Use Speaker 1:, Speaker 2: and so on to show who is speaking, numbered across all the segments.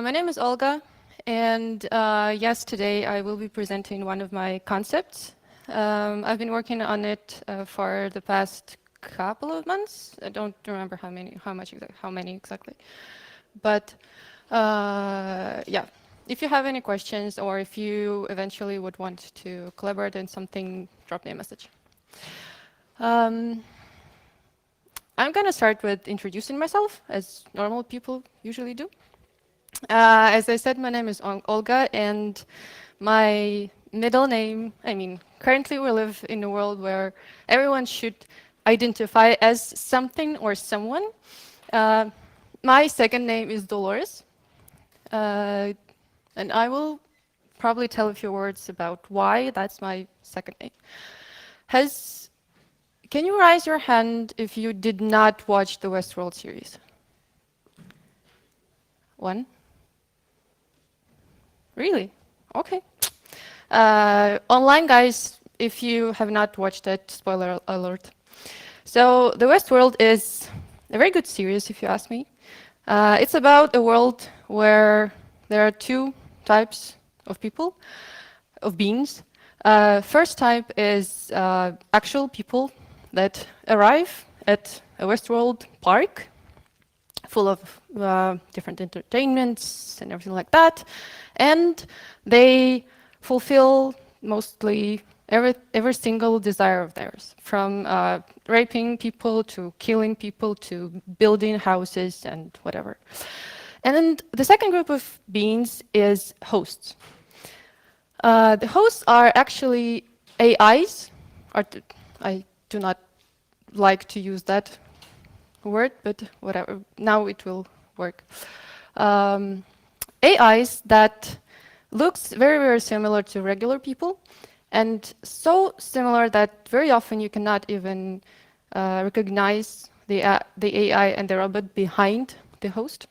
Speaker 1: My name is Olga, and yes, today I will be presenting one of my concepts. I've been working on it for the past couple of months. I don't remember how many exactly. But yeah, if you have any questions or if you eventually would want to collaborate on something, drop me a message. Um, I'm going to start with introducing myself, as normal people usually do. As I said, my name is Olga, and my middle name, currently we live in a world where everyone should identify as something or someone. Uh, my second name is Dolores, uh, and I will probably tell a few words about why that's my second name. Has, can you raise your hand if you did not watch the Westworld series? One? Really? Okay. Online, guys, if you have not watched it, spoiler alert. So, The Westworld is a very good series, if you ask me. It's about a world where there are two types of people, of beings. First type is actual people that arrive at a Westworld park full of different entertainments and everything like that. And they fulfill mostly every single desire of theirs, from raping people to killing people to building houses and whatever. And then the second group of beings is hosts. The hosts are actually AIs, I do not like to use that word, but whatever, now it will work. AIs that looks very, very similar to regular people, and so similar that very often you cannot even recognize the AI and the robot behind the host.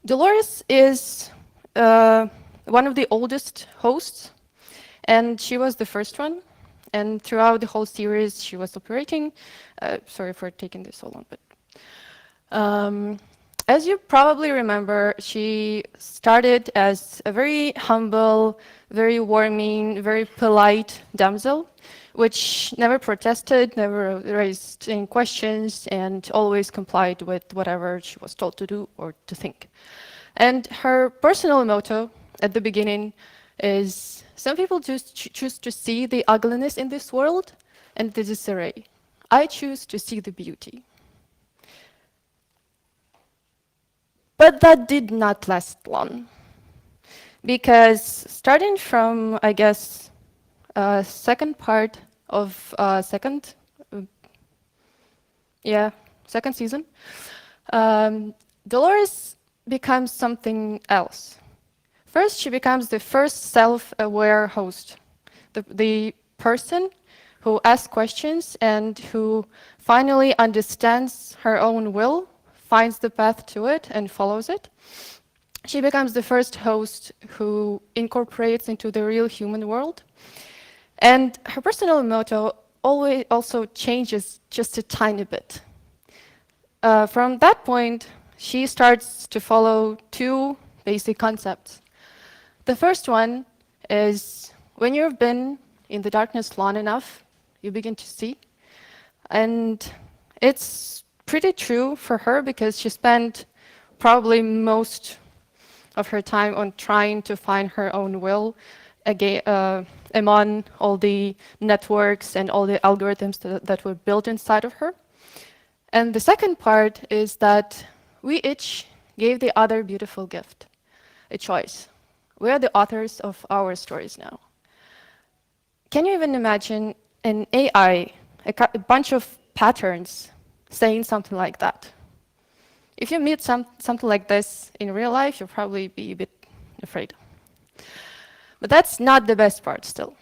Speaker 1: Dolores is one of the oldest hosts, and she was the first one. And throughout the whole series, she was operating. Sorry for taking this so long, but as you probably remember, she started as a very humble, very warming, very polite damsel, which never protested, never raised any questions, and always complied with whatever she was told to do or to think. And her personal motto at the beginning is, some people just choose to see the ugliness in this world and the disarray. I choose to see the beauty. But that did not last long, because starting from, I guess, second part of uh, yeah, second season, Dolores becomes something else. First, she becomes the first self-aware host, the person who asks questions and who finally understands her own will, finds the path to it, and follows it. She becomes the first host who incorporates into the real human world. And her personal motto always also changes just a tiny bit. From that point, she starts to follow two basic concepts. The first one is, when you've been in the darkness long enough, you begin to see. And it's pretty true for her, because she spent probably most of her time on trying to find her own will among all the networks and all the algorithms that were built inside of her. And the second part is that we each gave the other beautiful gift, a choice. We are the authors of our stories now. Can you even imagine an AI, a bunch of patterns, saying something like that? If you meet something like this in real life, you'll probably be a bit afraid. But that's not the best part still.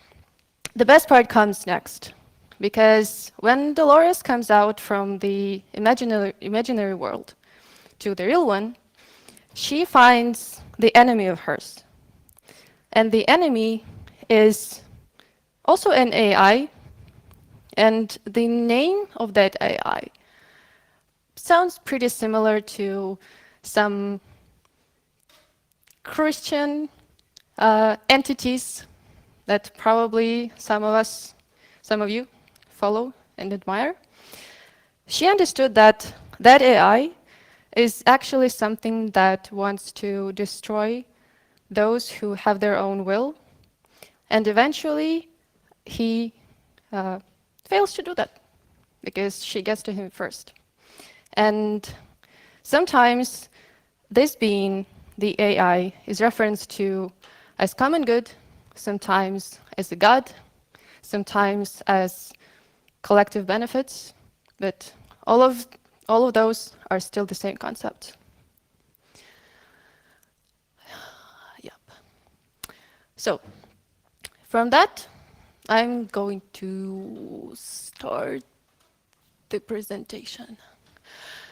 Speaker 1: The best part comes next. Because when Dolores comes out from the imaginary world to the real one, she finds the enemy of hers. And the enemy is also an AI, and the name of that AI sounds pretty similar to some Christian entities that probably some of you follow and admire. She understood that that AI is actually something that wants to destroy those who have their own will, and eventually he fails to do that because she gets to him first. And sometimes this being, the AI, is referenced to as common good, sometimes as a god, sometimes as collective benefits, but all of those are still the same concept. Yep. So from that, I'm going to start the presentation.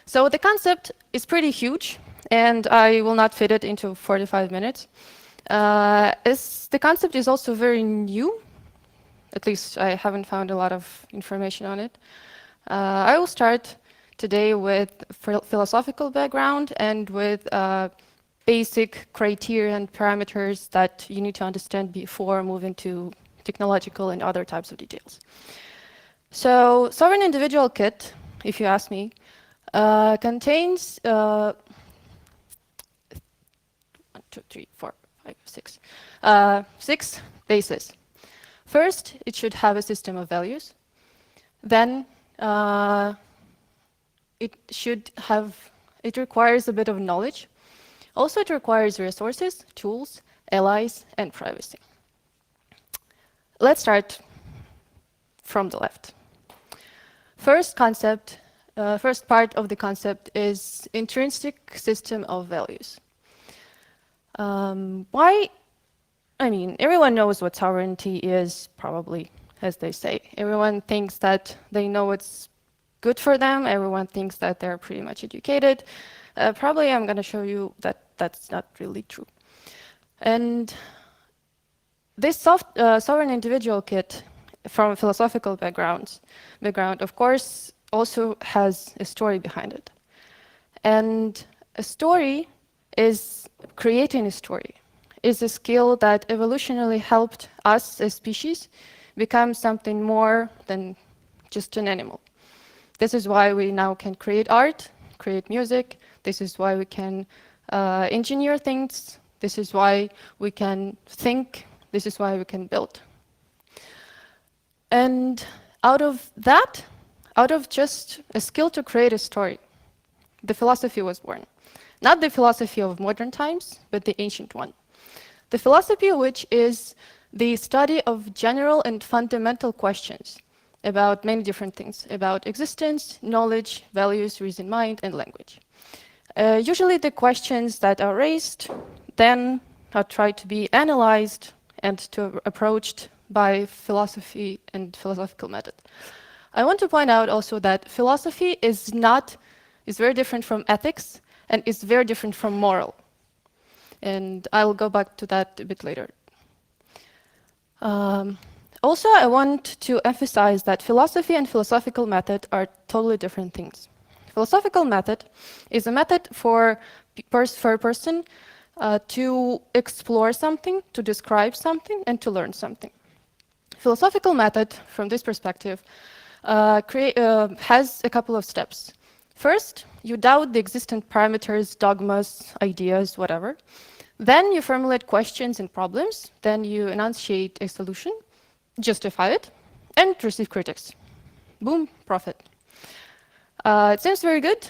Speaker 1: So the concept is pretty huge, and I will not fit it into 45 minutes. The concept is also very new. At least I haven't found a lot of information on it. I will start today with philosophical background and with basic criteria and parameters that you need to understand before moving to technological and other types of details. So sovereign individual kit, if you ask me, contains 1, 2, 3, 4, 5, 6, 6 bases. First, it should have a system of values. Then it requires a bit of knowledge. Also, it requires resources, tools, allies, and privacy. Let's start from the left. First part of the concept is intrinsic system of values. Why? I mean, everyone knows what sovereignty is, probably, as they say. Everyone thinks that they know what's good for them. Everyone thinks that they're pretty much educated. Probably I'm going to show you that that's not really true. And this sovereign individual kit from a philosophical background, of course, also has a story behind it. And a story is creating a story is a skill that evolutionarily helped us as species become something more than just an animal. This is why we now can create art, create music. This is why we can engineer things. This is why we can think. This is why we can build. And out of that, out of just a skill to create a story, the philosophy was born. Not the philosophy of modern times, but the ancient one. The philosophy which is the study of general and fundamental questions about many different things, about existence, knowledge, values, reason, mind, and language. Usually the questions that are raised then are tried to be analyzed and to approached by philosophy and philosophical method. I want to point out also that philosophy is very different from ethics and is very different from moral. And I'll go back to that a bit later. Also, I want to emphasize that philosophy and philosophical method are totally different things. Philosophical method is a method for a person to explore something, to describe something, and to learn something. Philosophical method, from this perspective, has a couple of steps. First, you doubt the existent parameters, dogmas, ideas, whatever. Then you formulate questions and problems. Then you enunciate a solution, justify it, and receive critics. Boom, profit. It seems very good,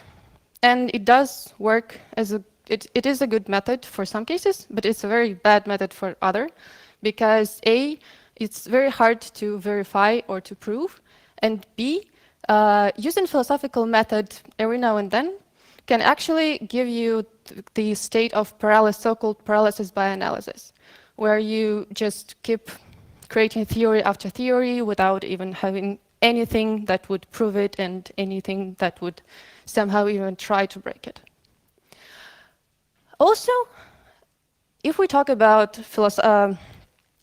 Speaker 1: and it does work it is a good method for some cases, but it's a very bad method for other, because A, it's very hard to verify or to prove, and B, using philosophical method every now and then can actually give you the state of paralysis, so-called paralysis by analysis, where you just keep creating theory after theory without even having anything that would prove it and anything that would somehow even try to break it. Also, if we talk about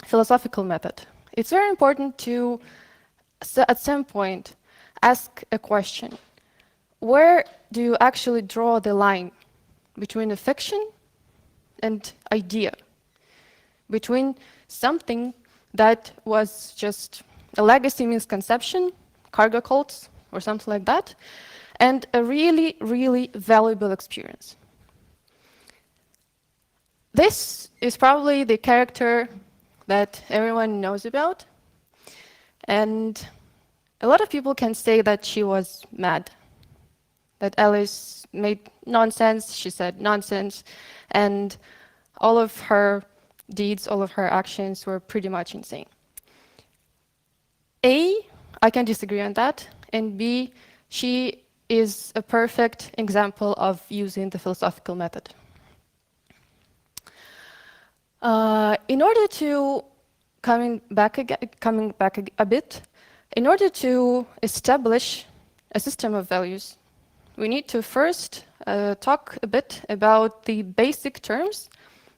Speaker 1: philosophical method, it's very important to, at some point, ask a question. Where do you actually draw the line between a fiction and idea, between something that was just a legacy misconception, cargo cults, or something like that, and a really, really valuable experience. This is probably the character that everyone knows about, and a lot of people can say that she was mad, that Alice made nonsense, she said nonsense, and all of her deeds, all of her actions were pretty much insane. A, I can disagree on that, and B, she is a perfect example of using the philosophical method. In order to coming back a bit, in order to establish a system of values, we need to first talk a bit about the basic terms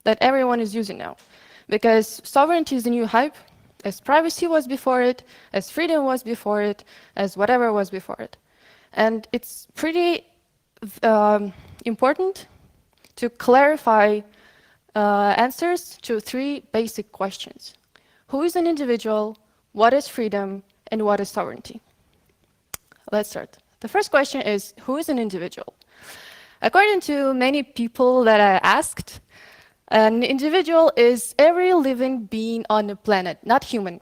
Speaker 1: that everyone is using now. Because sovereignty is the new hype, as privacy was before it, as freedom was before it, as whatever was before it. And it's pretty important to clarify answers to three basic questions. Who is an individual? What is freedom? And what is sovereignty? Let's start. The first question is, who is an individual? According to many people that I asked, an individual is every living being on the planet, not human.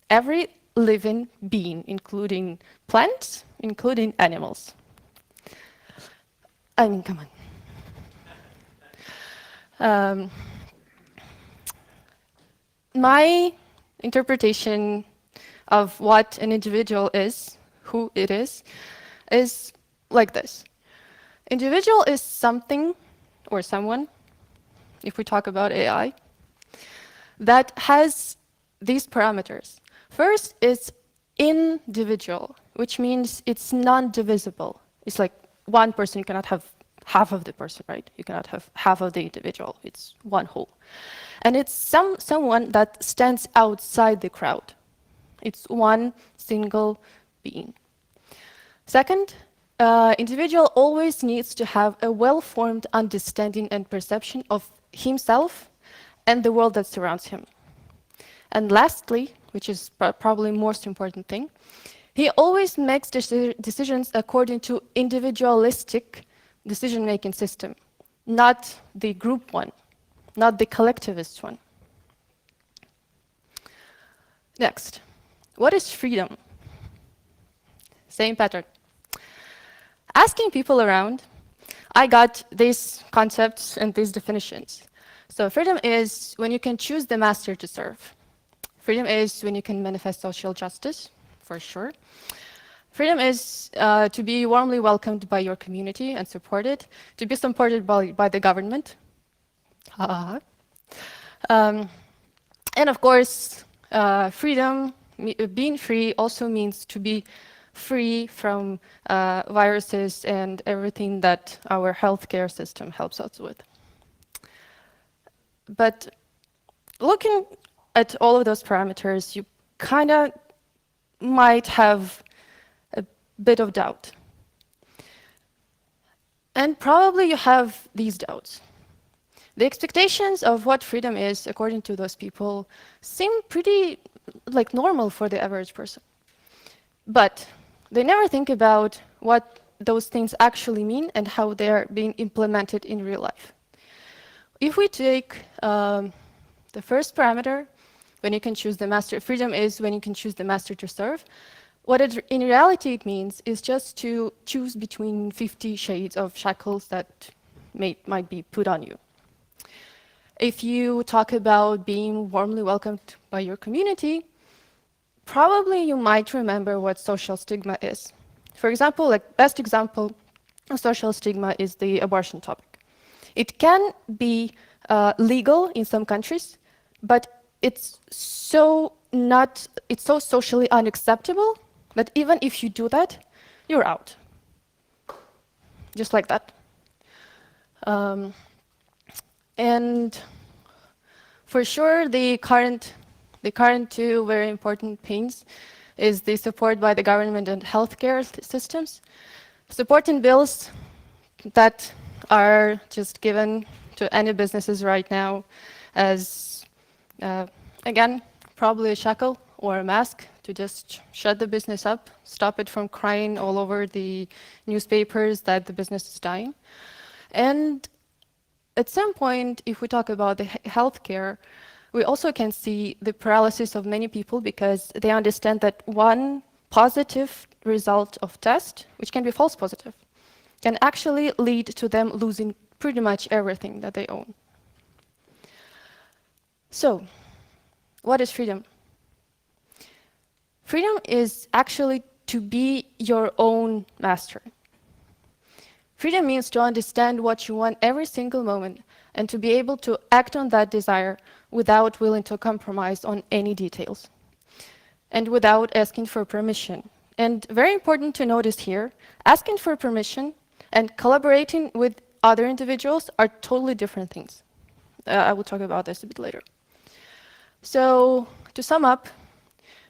Speaker 1: Every living being, including plants, including animals. I mean, come on. My interpretation of what an individual is, who it is like this. Individual is something or someone, if we talk about AI, that has these parameters. First, it's individual, which means it's non-divisible. It's like one person, you cannot have half of the person, right? You cannot have half of the individual. It's one whole. And it's someone that stands outside the crowd. It's one single being. Second, individual always needs to have a well-formed understanding and perception of himself and the world that surrounds him. And lastly, which is probably the most important thing, he always makes decisions according to individualistic decision-making system, not the group one, not the collectivist one. Next, what is freedom? Same pattern. Asking people around, I got these concepts and these definitions. So freedom is when you can choose the master to serve. Freedom is when you can manifest social justice, for sure. Freedom is to be warmly welcomed by your community and supported, to be supported by the government. And of course, freedom, being free also means to be free from viruses and everything that our healthcare system helps us with. But looking at all of those parameters, you kind of might have a bit of doubt. And probably you have these doubts. The expectations of what freedom is, according to those people, seem pretty like normal for the average person. But they never think about what those things actually mean and how they're being implemented in real life. If we take the first parameter, when you can choose the master, freedom is when you can choose the master to serve. What in reality it means is just to choose between 50 shades of shackles that might be put on you. If you talk about being warmly welcomed by your community, probably you might remember what social stigma is. For example, like best example of social stigma is the abortion topic. It can be legal in some countries, but it's so socially unacceptable that even if you do that, you're out. Just like that. And for sure, the current two very important pains is the support by the government and healthcare systems. Supporting bills that are just given to any businesses right now as, again, probably a shackle or a mask to just shut the business up, stop it from crying all over the newspapers that the business is dying. And at some point, if we talk about the healthcare, we also can see the paralysis of many people because they understand that one positive result of test, which can be false positive, can actually lead to them losing pretty much everything that they own. So, what is freedom? Freedom is actually to be your own master. Freedom means to understand what you want every single moment and to be able to act on that desire without willing to compromise on any details and without asking for permission. And very important to notice here, asking for permission and collaborating with other individuals are totally different things. I will talk about this a bit later. So, to sum up,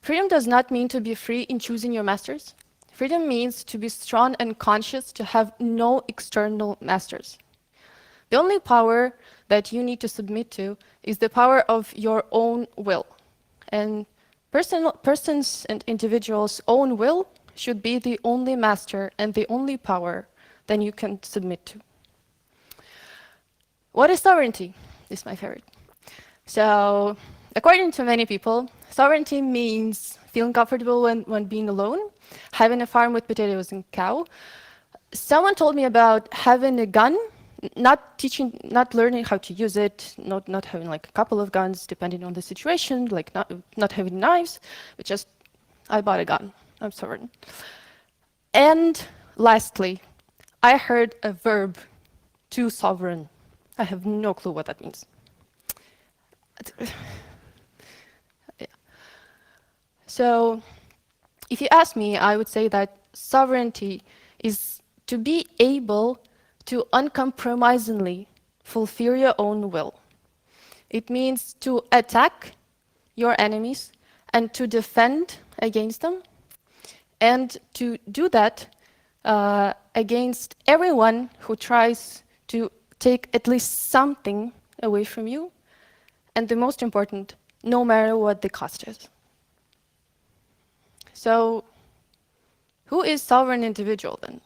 Speaker 1: freedom does not mean to be free in choosing your masters. Freedom means to be strong and conscious, to have no external masters. The only power that you need to submit to is the power of your own will. And persons and individuals' own will should be the only master and the only power that you can submit to. What is sovereignty? This is my favorite. So, according to many people, sovereignty means feeling comfortable when being alone, having a farm with potatoes and cow. Someone told me about having a gun, not learning how to use it, not having like a couple of guns depending on the situation, like not having knives, but just I bought a gun. I'm sovereign. And lastly, I heard a verb, to sovereign. I have no clue what that means. Yeah. So, if you ask me, I would say that sovereignty is to be able to uncompromisingly fulfill your own will. It means to attack your enemies and to defend against them, and to do that against everyone who tries to take at least something away from you, and the most important, no matter what the cost is. So, who is sovereign individual then?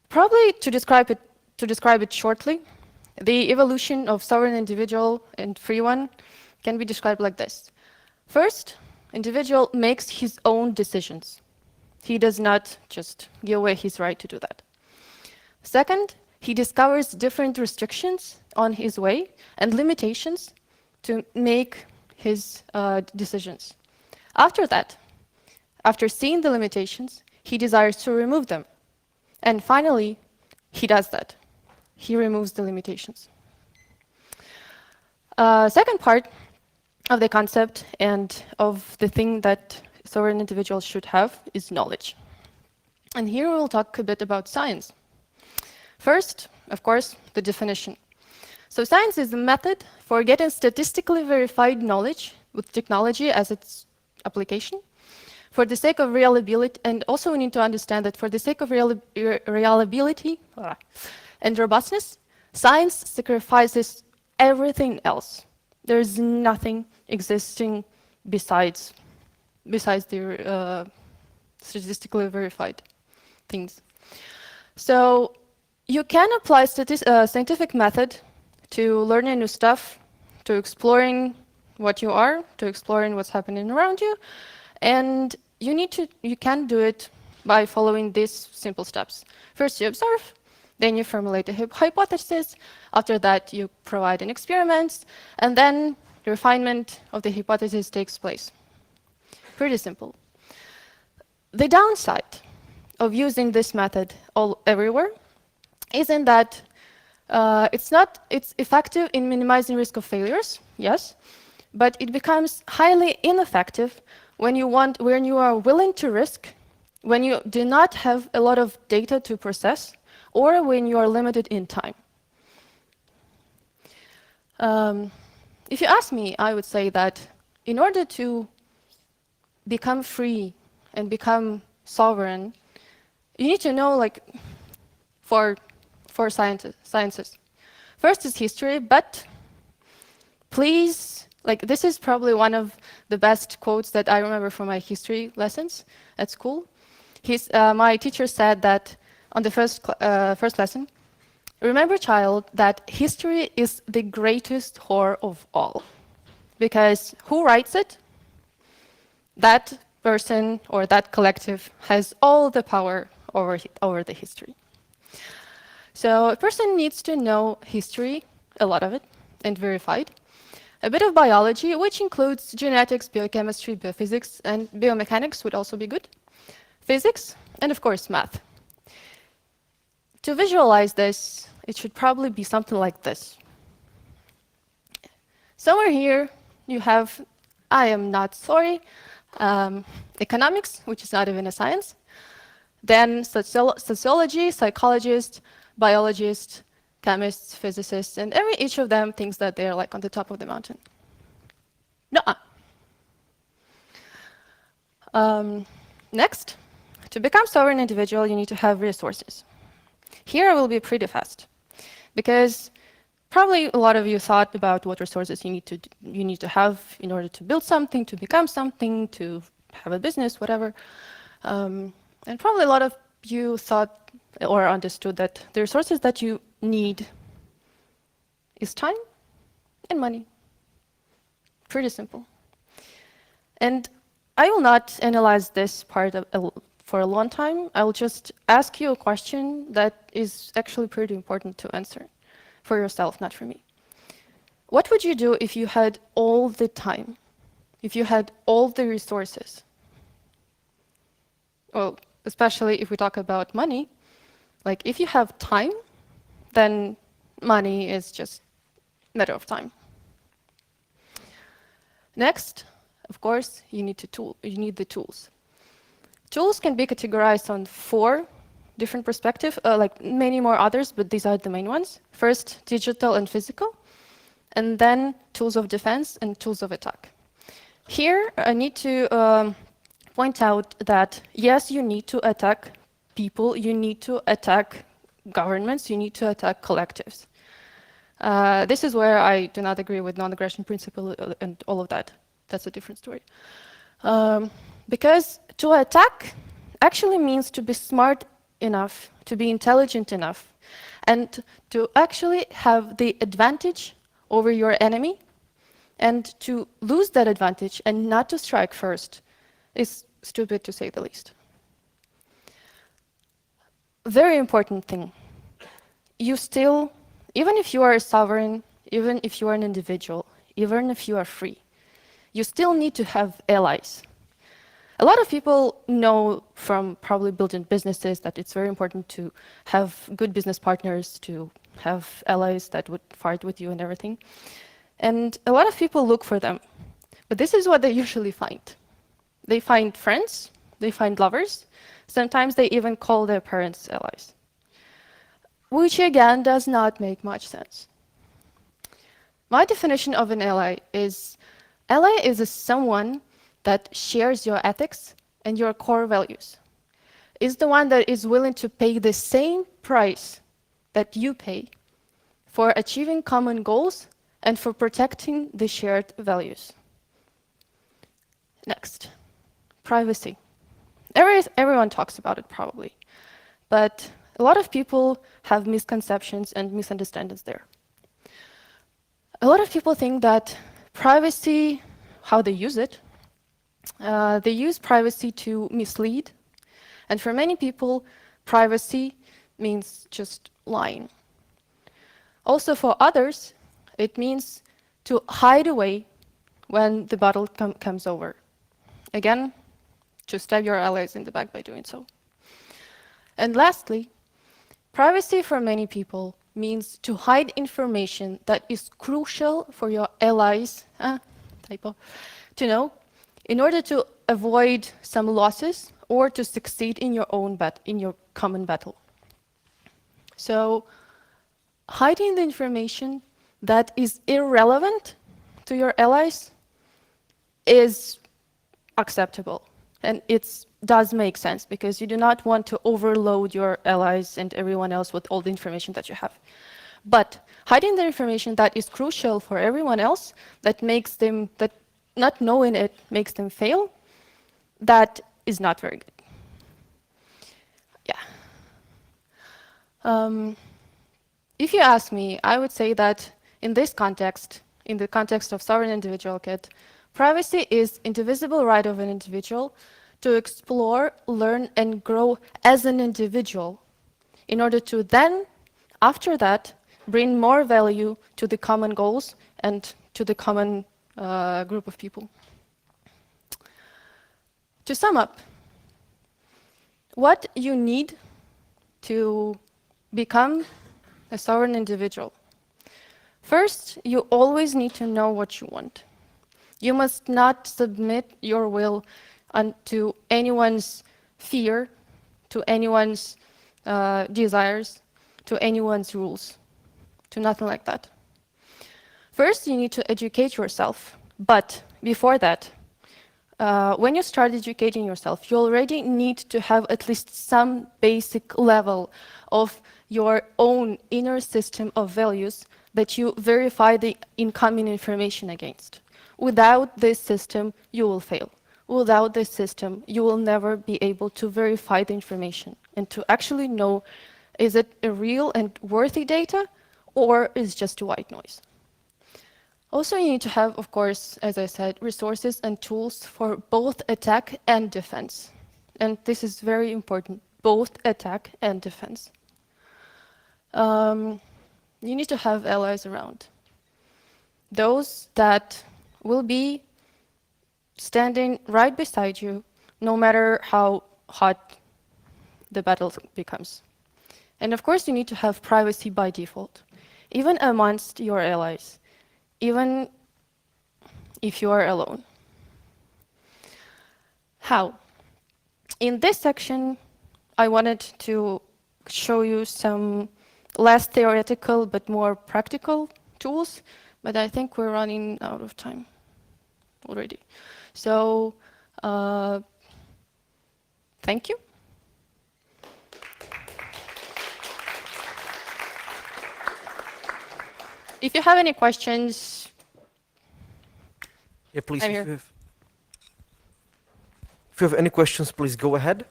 Speaker 1: Probably to describe it shortly, the evolution of sovereign individual and free one can be described like this. First, individual makes his own decisions. He does not just give away his right to do that. Second, he discovers different restrictions on his way and limitations to make his decisions. After that, after seeing the limitations, he desires to remove them. And finally, he does that. He removes the limitations. Second part of the concept and of the thing that sovereign individuals should have is knowledge. And here we'll talk a bit about science. First, of course, the definition. So science is a method for getting statistically verified knowledge with technology as its application for the sake of reliability, and also we need to understand that for the sake of reliability and robustness, science sacrifices everything else. There is nothing existing besides the statistically verified things. So you can apply scientific method to learning new stuff, to exploring what you are, to exploring what's happening around you, and you can do it by following these simple steps. First, you observe, then you formulate a hypothesis. After that, you provide an experiment, and then the refinement of the hypothesis takes place. Pretty simple. The downside of using this method everywhere isn't that it's effective in minimizing risk of failures, yes, but it becomes highly ineffective when you are willing to risk, when you do not have a lot of data to process, or when you are limited in time. If you ask me, I would say that in order to become free and become sovereign, you need to know, like, for sciences, First is history, but please, like this is probably one of the best quotes that I remember from my history lessons at school. My teacher said that on the first lesson, remember, child, that history is the greatest whore of all. Because who writes it? That person or that collective has all the power over the history. So a person needs to know history, a lot of it, and verified. A bit of biology, which includes genetics, biochemistry, biophysics, and biomechanics would also be good. Physics, and of course, math. To visualize this, it should probably be something like this. Somewhere here, you have, I am not sorry, economics, which is not even a science. Then sociology, psychologist, biologist, chemists, physicists, and each of them thinks that they're like on the top of the mountain. No. Next, to become sovereign individual, you need to have resources. Here I will be pretty fast, because probably a lot of you thought about what resources you need to have in order to build something, to become something, to have a business, whatever. And probably a lot of you thought or understood that the resources that you need is time and money. Pretty simple. And I will not analyze this part for a long time. I will just ask you a question that is actually pretty important to answer for yourself, not for me. What would you do if you had all the time, if you had all the resources? Well, especially if we talk about money, like if you have time, then money is just a matter of time. Next, of course, you need the tools. Tools can be categorized on 4 different perspectives, like many more others, but these are the main ones. First, digital and physical, and then tools of defense and tools of attack. Here, I need to point out that, yes, you need to attack people, you need to attack governments, you need to attack collectives. This is where I do not agree with non-aggression principle and all of that. That's a different story. Because to attack actually means to be smart enough, to be intelligent enough, and to actually have the advantage over your enemy, and to lose that advantage and not to strike first is stupid, to say the least. Very important thing. You still, even if you are a sovereign, even if you are an individual, even if you are free, you still need to have allies. A lot of people know from probably building businesses that it's very important to have good business partners, to have allies that would fight with you and everything. And a lot of people look for them. But this is what they usually find. They find friends, they find lovers, sometimes they even call their parents allies. Which again does not make much sense. My definition of an ally is someone that shares your ethics and your core values. Is the one that is willing to pay the same price that you pay for achieving common goals and for protecting the shared values. Next, privacy. Everyone talks about it probably, but a lot of people have misconceptions and misunderstandings there. A lot of people think that privacy, how they use it, they use privacy to mislead. And for many people, privacy means just lying. Also for others, it means to hide away when the battle comes over. Again, to stab your allies in the back by doing so. And lastly, privacy for many people means to hide information that is crucial for your allies to know in order to avoid some losses or to succeed in your common battle. So hiding the information that is irrelevant to your allies is acceptable. And it does make sense because you do not want to overload your allies and everyone else with all the information that you have. But hiding the information that is crucial for everyone else, that makes them, that not knowing it makes them fail, that is not very good. Yeah. If you ask me, I would say that in this context, in the context of sovereign individual kit, privacy is indivisible right of an individual to explore, learn, and grow as an individual in order to then, after that, bring more value to the common goals and to the common group of people. To sum up, what you need to become a sovereign individual. First, you always need to know what you want. You must not submit your will to anyone's fear, to anyone's desires, to anyone's rules, to nothing like that. First, you need to educate yourself. But before that, when you start educating yourself, you already need to have at least some basic level of your own inner system of values that you verify the incoming information against. Without this system, you will fail. Without this system, you will never be able to verify the information and to actually know, is it a real and worthy data, or is it just a white noise? Also, you need to have, of course, as I said, resources and tools for both attack and defense. And this is very important, both attack and defense. You need to have allies around. Those that will be standing right beside you, no matter how hot the battle becomes. And of course, you need to have privacy by default, even amongst your allies, even if you are alone. How? In this section, I wanted to show you some less theoretical but more practical tools, but I think we're running out of time already. So, thank you. If you have any questions,
Speaker 2: yeah, please.
Speaker 1: I'm here.
Speaker 2: If you have any questions, please go ahead.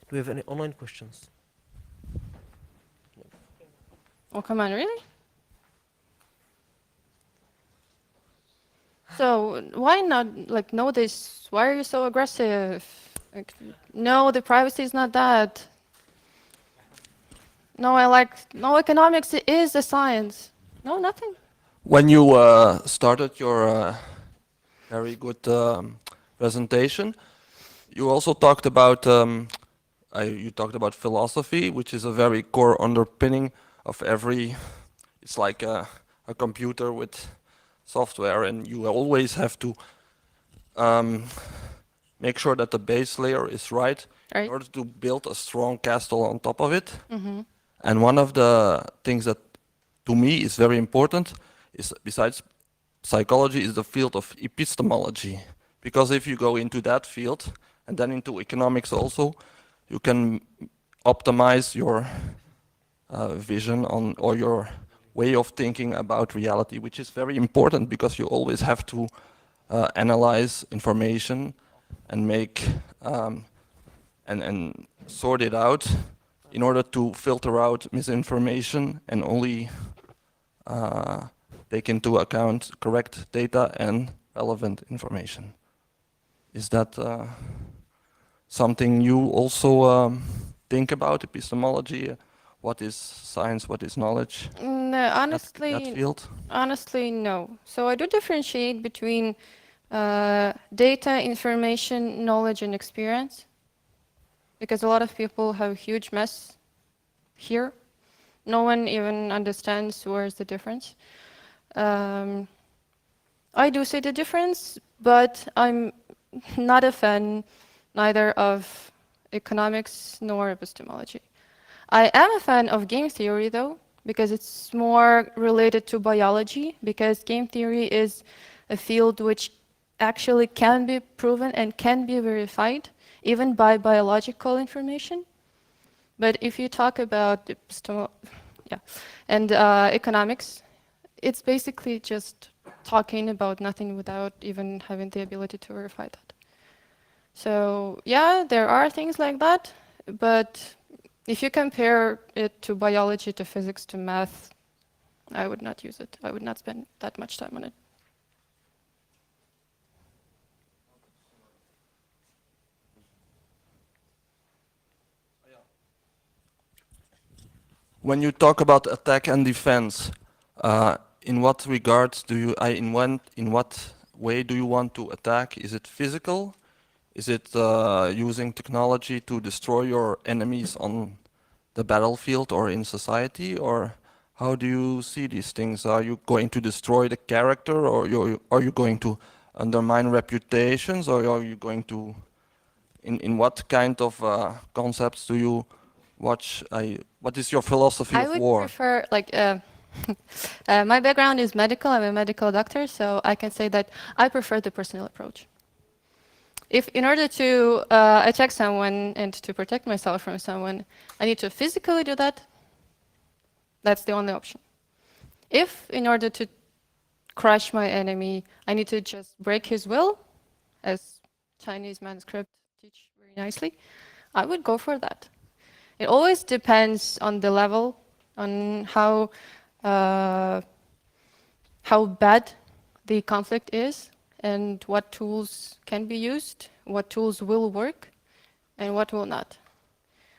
Speaker 2: Do we have any online questions?
Speaker 1: Oh, come on, really? So why not like know this? Why are you so aggressive? Like, no, the privacy is not that. No, no, economics is a science. No, nothing.
Speaker 3: When you started your very good presentation, you also talked about philosophy, which is a very core underpinning of every. It's like a computer with software, and you always have to make sure that the base layer is right in order to build a strong castle on top of it.
Speaker 1: Mm-hmm.
Speaker 3: And one of the things that to me is very important is, besides psychology, is the field of epistemology. Because if you go into that field and then into economics also, you can optimize your vision on, or your way of thinking about reality, which is very important because you always have to analyze information and make and sort it out in order to filter out misinformation and only take into account correct data and relevant information. Is that something you also think about, epistemology? What is science? What is knowledge?
Speaker 1: No, honestly,
Speaker 3: that field?
Speaker 1: Honestly, no. So I do differentiate between data, information, knowledge, and experience, because a lot of people have a huge mess here. No one even understands where's the difference. I do see the difference, but I'm not a fan neither of economics nor epistemology. I am a fan of game theory, though, because it's more related to biology, because game theory is a field which actually can be proven and can be verified, even by biological information. But if you talk about yeah. And economics, it's basically just talking about nothing without even having the ability to verify that. So yeah, there are things like that, but if you compare it to biology, to physics, to math, I would not use it. I would not spend that much time on it.
Speaker 3: When you talk about attack and defense, in what regards do you, in what way do you want to attack? Is it physical? Is it using technology to destroy your enemies on the battlefield or in society? Or how do you see these things? Are you going to destroy the character, or are you going to undermine reputations, or are you going to, in what kind of concepts do you watch? What is your philosophy
Speaker 1: I
Speaker 3: of
Speaker 1: would
Speaker 3: war?
Speaker 1: prefer, like, my background is medical. I'm a medical doctor, so I can say that I prefer the personal approach. If in order to attack someone and to protect myself from someone, I need to physically do that, that's the only option. If in order to crush my enemy, I need to just break his will, as Chinese manuscript teach very nicely, I would go for that. It always depends on the level, on how bad the conflict is, and what tools can be used, what tools will work, and what will not.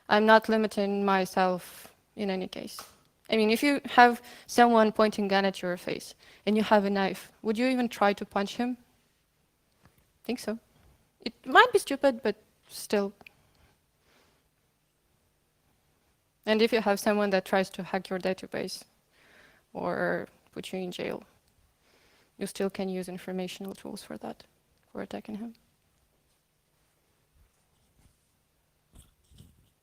Speaker 1: I'm not limiting myself in any case. I mean, if you have someone pointing gun at your face and you have a knife, would you even try to punch him? I think so. It might be stupid, but still. And if you have someone that tries to hack your database or put you in jail, you still can use informational tools for that, for attacking him.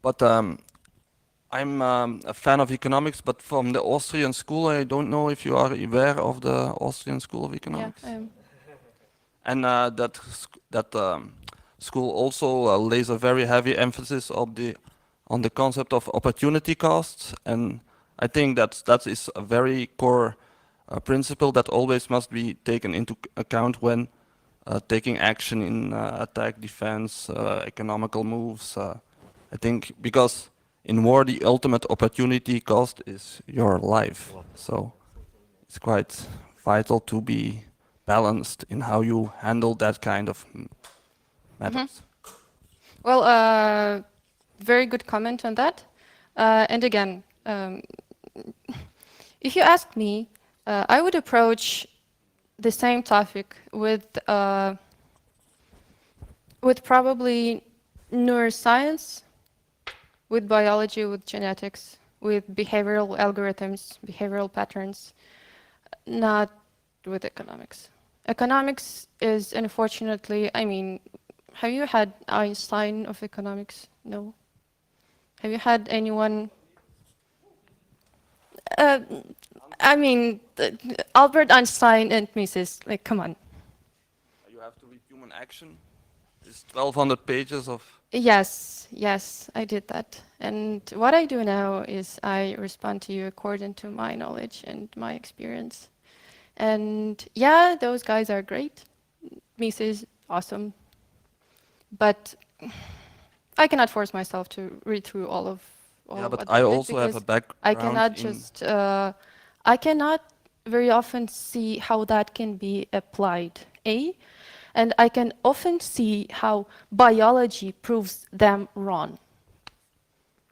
Speaker 3: But I'm a fan of economics, but from the Austrian school. I don't know if you are aware of the Austrian School of Economics.
Speaker 1: Yeah, I am.
Speaker 3: And that school also lays a very heavy emphasis on the concept of opportunity costs, and I think that is a very core principle that always must be taken into account when taking action in attack, defense, economical moves. I think because in war the ultimate opportunity cost is your life, so it's quite vital to be balanced in how you handle that kind of matters.
Speaker 1: Well, very good comment on that. And again, if you ask me, I would approach the same topic with probably neuroscience, with biology, with genetics, with behavioral algorithms, behavioral patterns, not with economics. Economics is unfortunately, I mean, have you had Einstein of economics? No. Have you had anyone? Uh, I mean, Albert Einstein and Mises, like, come on.
Speaker 3: You have to read Human Action. It's 1,200 pages of.
Speaker 1: Yes, yes, I did that. And what I do now is I respond to you according to my knowledge and my experience. And yeah, those guys are great. Mises, awesome. But I cannot force myself to read through all of
Speaker 3: Yeah, but
Speaker 1: what
Speaker 3: I
Speaker 1: they did,
Speaker 3: also have a
Speaker 1: because
Speaker 3: background
Speaker 1: I cannot
Speaker 3: in.
Speaker 1: just I cannot very often see how that can be applied. And I can often see how biology proves them wrong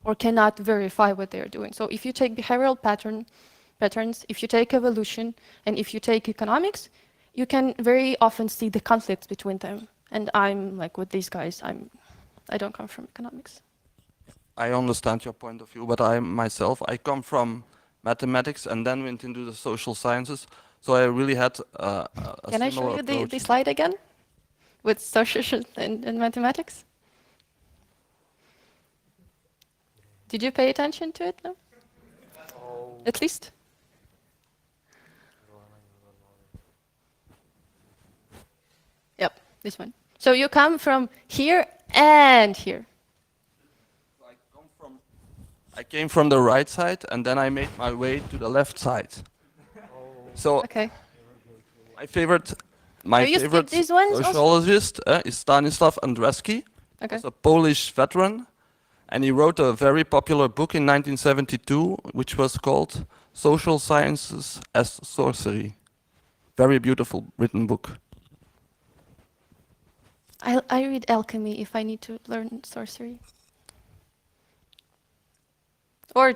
Speaker 1: or cannot verify what they're doing. So if you take behavioral patterns, if you take evolution, and if you take economics, you can very often see the conflicts between them. And I'm like, with these guys, I don't come from economics.
Speaker 3: I understand your point of view, but I myself, I come from mathematics and then went into the social sciences, so I really had a
Speaker 1: Can I show
Speaker 3: similar
Speaker 1: you
Speaker 3: approach.
Speaker 1: the slide again with social and mathematics? Did you pay attention to it? No? At least? Yep, this one. So you come from here and here.
Speaker 3: I come from I came from the right side and then I made my way to the left side. So
Speaker 1: Okay.
Speaker 3: my favorite
Speaker 1: you skipped these ones also?
Speaker 3: sociologist is Stanislav Andrewski.
Speaker 1: Okay.
Speaker 3: He's a Polish veteran, and he wrote a very popular book in 1972, which was called Social Sciences as Sorcery. Very beautiful written book.
Speaker 1: I read alchemy if I need to learn sorcery. Or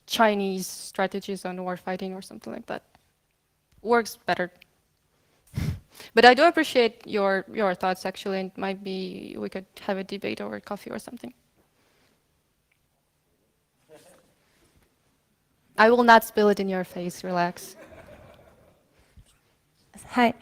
Speaker 1: Chinese strategies on war fighting or something like that. Works better. But I do appreciate your thoughts actually, and might be we could have a debate over coffee or something. I will not spill it in your face, relax.
Speaker 4: Hi.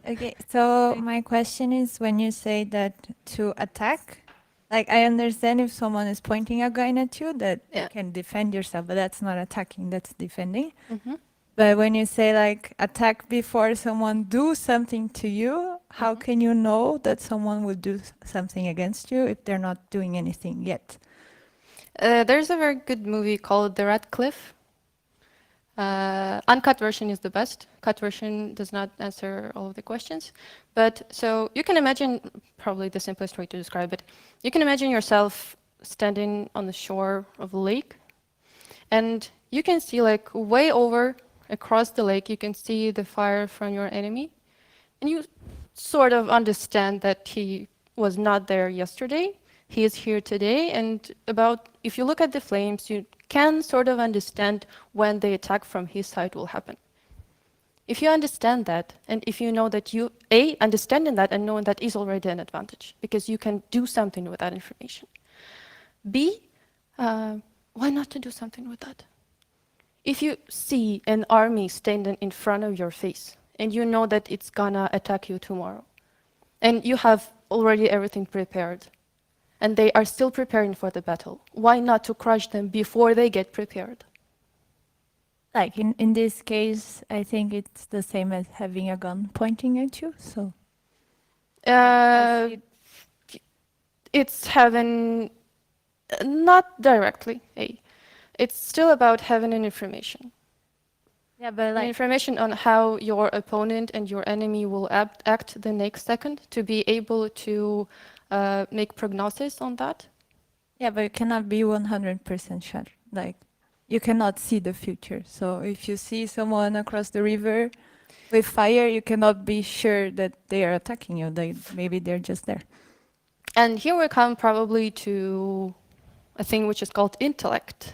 Speaker 4: Okay, so my question is when you say that to attack, like I understand if someone is pointing a gun at you that
Speaker 1: Yeah.
Speaker 4: you can defend yourself, but that's not attacking, that's defending.
Speaker 1: Mm-hmm.
Speaker 4: But when you say like attack before someone do something to you, how can you know that someone will do something against you if they're not doing anything yet?
Speaker 1: There's a very good movie called The Red Cliff. Uncut version is the best. Cut version does not answer all of the questions. But so you can imagine, probably the simplest way to describe it, you can imagine yourself standing on the shore of a lake, and you can see like way over across the lake, you can see the fire from your enemy, and you sort of understand that he was not there yesterday, he is here today, and about if you look at the flames, you can sort of understand when the attack from his side will happen. If you understand that, and if you know that you, A, understanding that and knowing that is already an advantage, because you can do something with that information. B, why not to do something with that? If you see an army standing in front of your face, and you know that it's gonna attack you tomorrow, and you have already everything prepared, and they are still preparing for the battle, why not to crush them before they get prepared?
Speaker 4: Like in this case, I think it's the same as having a gun pointing at you, so.
Speaker 1: It's having, not directly, it's still about having an information.
Speaker 4: Yeah, but
Speaker 1: An
Speaker 4: like,
Speaker 1: information on how your opponent and your enemy will act the next second, to be able to make prognosis on that.
Speaker 4: yeah, but you cannot be 100% sure. Like, you cannot see the future. So if you see someone across the river with fire, you cannot be sure that they are attacking you. Maybe they're just there.
Speaker 1: And here we come probably to a thing which is called intellect.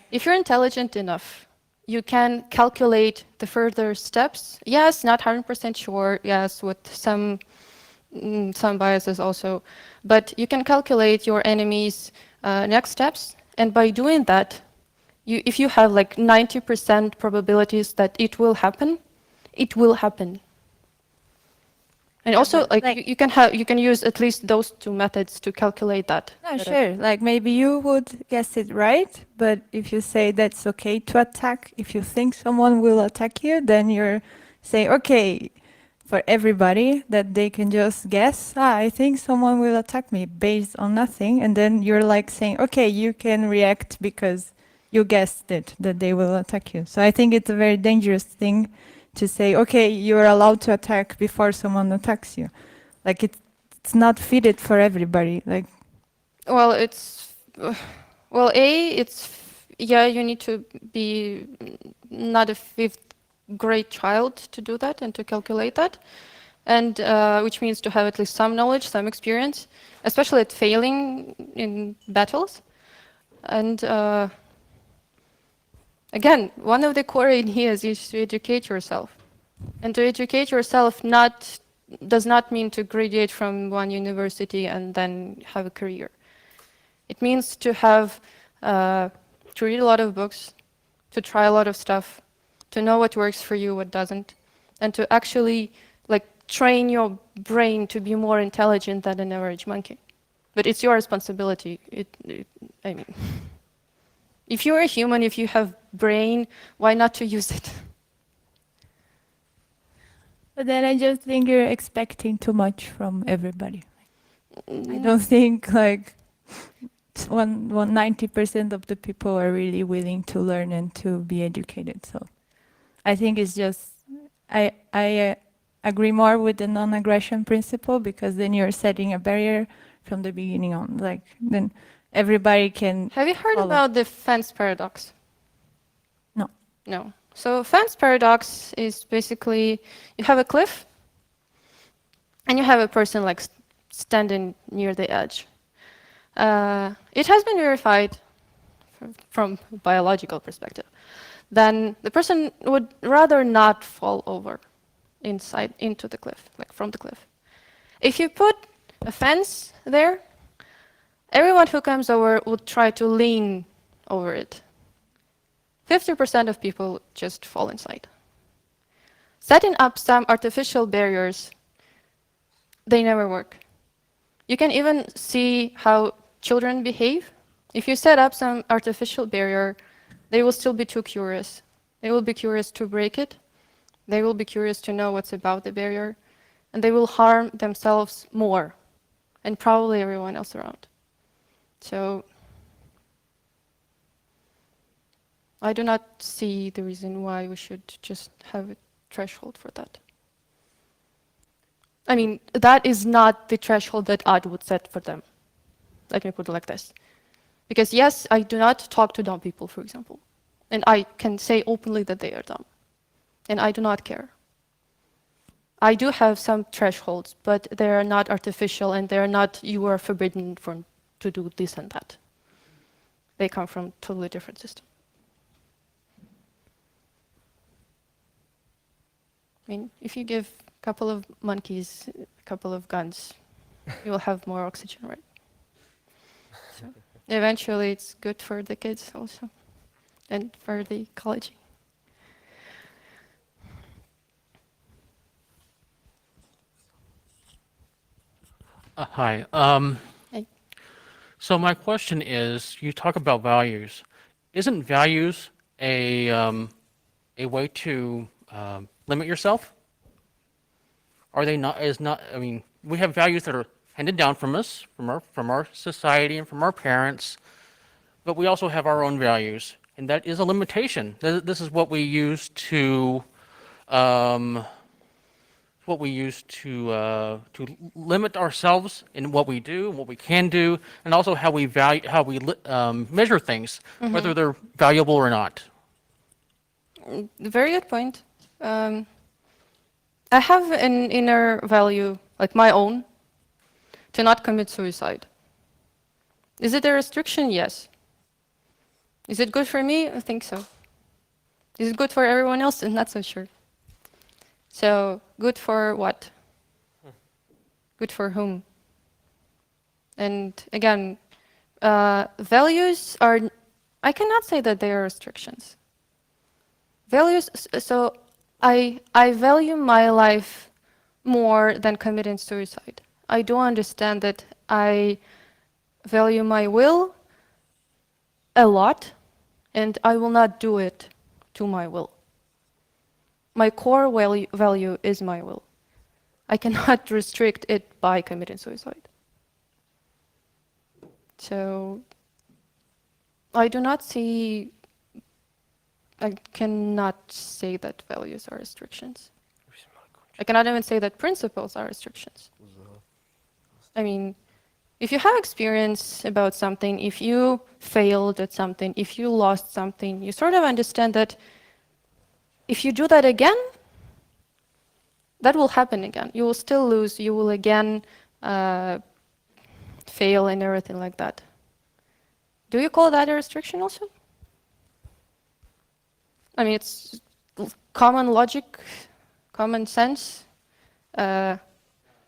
Speaker 1: If you're intelligent enough, you can calculate the further steps. Yes, not 100% sure, yes, with some biases also, but you can calculate your enemy's next steps, and by doing that, if you have like 90% probabilities that it will happen, it will happen. And also, like you can use at least those two methods to calculate that.
Speaker 4: No, sure. Like maybe you would guess it right, but if you say that's okay to attack, if you think someone will attack you, then you're saying, okay, for everybody, that they can just guess, I think someone will attack me based on nothing. And then you're like saying, okay, you can react because you guessed it, that they will attack you. So I think it's a very dangerous thing to say, okay, you're allowed to attack before someone attacks you. Like it's not fitted for everybody. Like,
Speaker 1: well, it's yeah, you need to be not a fifth grade child to do that and to calculate that, and which means to have at least some knowledge, some experience, especially at failing in battles. And again, one of the core ideas is to educate yourself. And to educate yourself does not mean to graduate from one university and then have a career. It means to have, to read a lot of books, to try a lot of stuff, to know what works for you, what doesn't, and to actually like train your brain to be more intelligent than an average monkey. But it's your responsibility. I mean, if you're a human, if you have brain, why not to use it?
Speaker 4: but then I just think you're expecting too much from everybody. I don't think like 90% of the people are really willing to learn and to be educated. So I think it's just, I agree more with the non-aggression principle, because then you're setting a barrier from the beginning on, like then everybody can
Speaker 1: Have you heard
Speaker 4: follow.
Speaker 1: about the fence paradox?
Speaker 4: No.
Speaker 1: No. So fence paradox is basically you have a cliff and you have a person like standing near the edge. It has been verified from a biological perspective. Then the person would rather not fall over inside into the cliff, like from the cliff. If you put a fence there, everyone who comes over would try to lean over it. 50% of people just fall inside. Setting up some artificial barriers, they never work. You can even see how children behave. If you set up some artificial barrier, they will still be too curious. They will be curious to break it. They will be curious to know what's about the barrier. And they will harm themselves more, and probably everyone else around. So I do not see the reason why we should just have a threshold for that. I mean, that is not the threshold that I would set for them. Let me put it like this. Because yes, I do not talk to dumb people, for example. And I can say openly that they are dumb. And I do not care. I do have some thresholds, but they are not artificial, and they are not, you are forbidden to do this and that. They come from totally different systems. I mean, if you give a couple of monkeys a couple of guns, you will have more oxygen, right? So eventually it's good for the kids also, and for the ecology.
Speaker 5: Hi.
Speaker 1: Hey.
Speaker 5: So my question is, you talk about values. Isn't values a way to limit yourself? Are they not? I mean, we have values that are handed down from us, from our society and from our parents, but we also have our own values, and that is a limitation. This is what we use to limit ourselves in what we do, what we can do, and also how we measure things, whether they're valuable or not.
Speaker 1: Very good point. I have an inner value, like my own, to not commit suicide. Is it a restriction? Yes. Is it good for me? I think so. Is it good for everyone else? I'm not so sure. So, good for what? Good for whom? And again, values are, I cannot say that they are restrictions. Values, so I value my life more than committing suicide. I do understand that I value my will a lot, and I will not do it to my will. My core value is my will. I cannot restrict it by committing suicide. So I cannot say that values are restrictions. I cannot even say that principles are restrictions. I mean, if you have experience about something, if you failed at something, if you lost something, you sort of understand that if you do that again, that will happen again. You will still lose. You will again fail and everything like that. Do you call that a restriction also? I mean, it's common logic, common sense,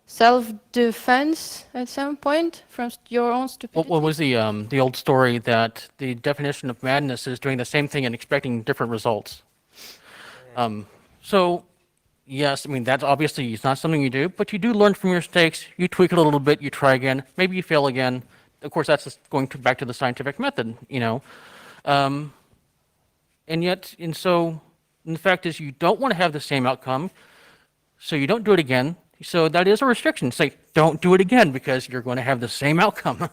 Speaker 1: self-defense at some point from your own stupidity.
Speaker 5: What was the old story that the definition of madness is doing the same thing and expecting different results? So, yes, I mean, that's obviously it's not something you do, but you do learn from your mistakes. You tweak it a little bit, you try again, maybe you fail again. Of course, that's just going back to the scientific method, you know. So the fact is you don't want to have the same outcome, so you don't do it again. So that is a restriction. Say, don't do it again because you're going to have the same outcome.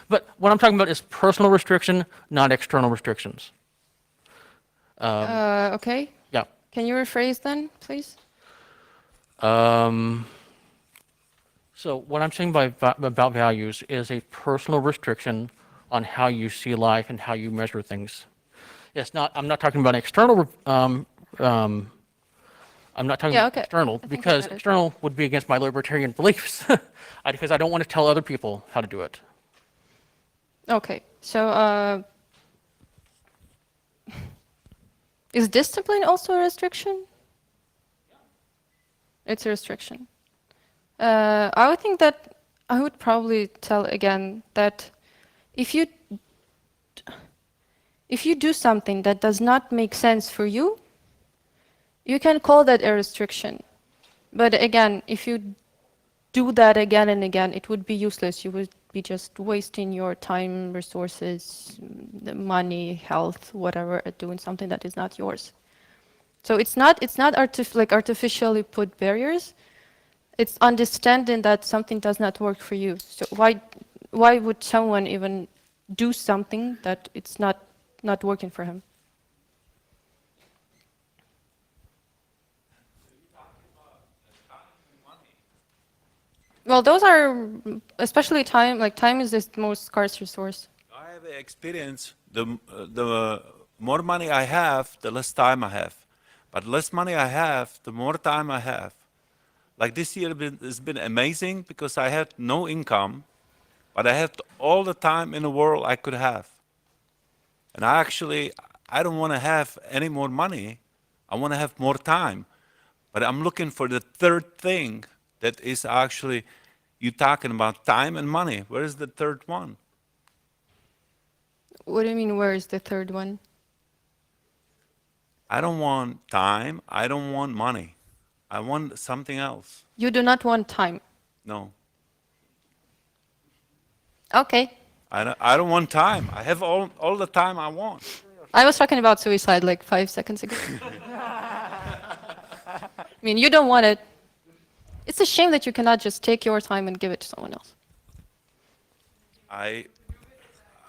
Speaker 5: But what I'm talking about is personal restriction, not external restrictions.
Speaker 1: Okay.
Speaker 5: Yeah.
Speaker 1: Can you rephrase then, please?
Speaker 5: So what I'm saying about values is a personal restriction on how you see life and how you measure things. I'm not talking about external. I'm not talking
Speaker 1: Yeah,
Speaker 5: about
Speaker 1: okay.
Speaker 5: external
Speaker 1: I think I
Speaker 5: because
Speaker 1: get it.
Speaker 5: external would be against my libertarian beliefs. Because I don't want to tell other people how to do it.
Speaker 1: Okay. So, is discipline also a restriction? It's a restriction. I would think that I would probably tell again that if you do something that does not make sense for you, you can call that a restriction. But again, if you do that again and again, it would be useless. You would be just wasting your time, resources, money, health, whatever, at doing something that is not yours. So it's not artificially put barriers. It's understanding that something does not work for you. So why would someone even do something that it's not working for him? Well, those are, especially time, like time is the most scarce resource.
Speaker 6: I have a experience, the more money I have, the less time I have. But less money I have, the more time I have. Like this year has been amazing because I had no income, but I had all the time in the world I could have. And I don't want to have any more money. I want to have more time. But I'm looking for the third thing that is actually, you talking about time and money. Where is the third one?
Speaker 1: What do you mean, where is the third one?
Speaker 6: I don't want time. I don't want money. I want something else.
Speaker 1: You do not want time.
Speaker 6: No.
Speaker 1: Okay.
Speaker 6: I don't want time. I have all the time I want.
Speaker 1: I was talking about suicide like 5 seconds ago. I mean, you don't want it. It's a shame that you cannot just take your time and give it to someone else.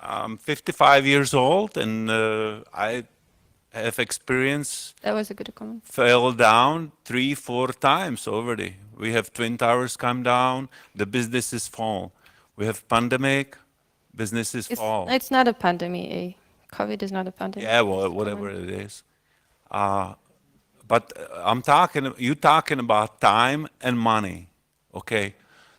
Speaker 6: I'm 55 years old and I have experienced
Speaker 1: That was a good comment.
Speaker 6: fell down 3-4 times already. We have twin towers come down, the businesses fall. We have pandemic, businesses fall.
Speaker 1: It's not a pandemic. COVID is not a pandemic.
Speaker 6: Yeah, well, whatever it is. But you talking about time and money, okay?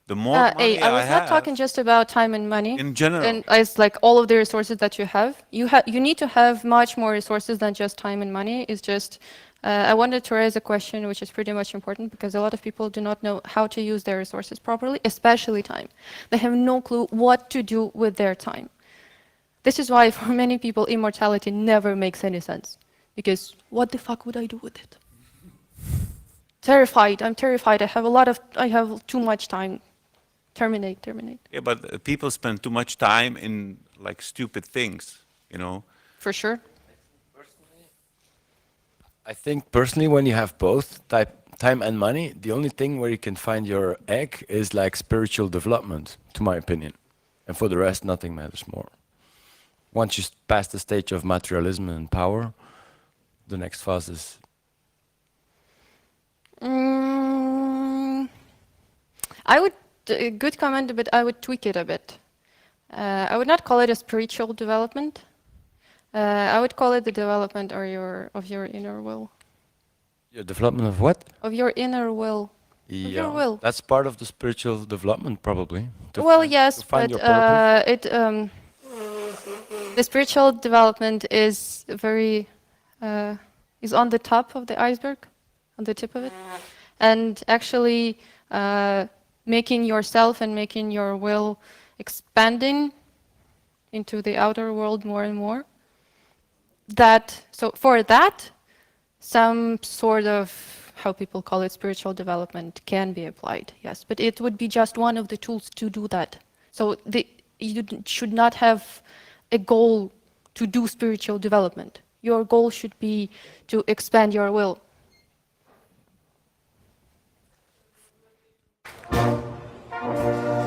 Speaker 6: The more money
Speaker 1: I was
Speaker 6: I
Speaker 1: not
Speaker 6: have,
Speaker 1: talking just about time and money.
Speaker 6: in general.
Speaker 1: And it's like all of the resources that you have. You need to have much more resources than just time and money. It's just, I wanted to raise a question which is pretty much important because a lot of people do not know how to use their resources properly, especially time. They have no clue what to do with their time. This is why for many people immortality never makes any sense. Because what the fuck would I do with it? Terrified, I'm terrified. I have too much time. Terminate.
Speaker 6: Yeah, but people spend too much time in like stupid things, you know?
Speaker 1: For sure.
Speaker 7: I think personally, when you have both time and money, the only thing where you can find your egg is like spiritual development, to my opinion. And for the rest, nothing matters more. Once you pass the stage of materialism and power, the next phase is...
Speaker 1: Good comment, but I would tweak it a bit. I would not call it a spiritual development. I would call it the development of your inner will.
Speaker 7: Your development of what?
Speaker 1: Of your inner will. Your will.
Speaker 7: That's part of the spiritual development, probably.
Speaker 1: Well, yes,
Speaker 7: to find
Speaker 1: but
Speaker 7: your purpose.
Speaker 1: the spiritual development is is on the top of the iceberg, on the tip of it, and actually making yourself and making your will expanding into the outer world more and more. So for that, some sort of, how people call it, spiritual development can be applied, yes, but it would be just one of the tools to do that. So you should not have a goal to do spiritual development. Your goal should be to expand your will.
Speaker 2: you.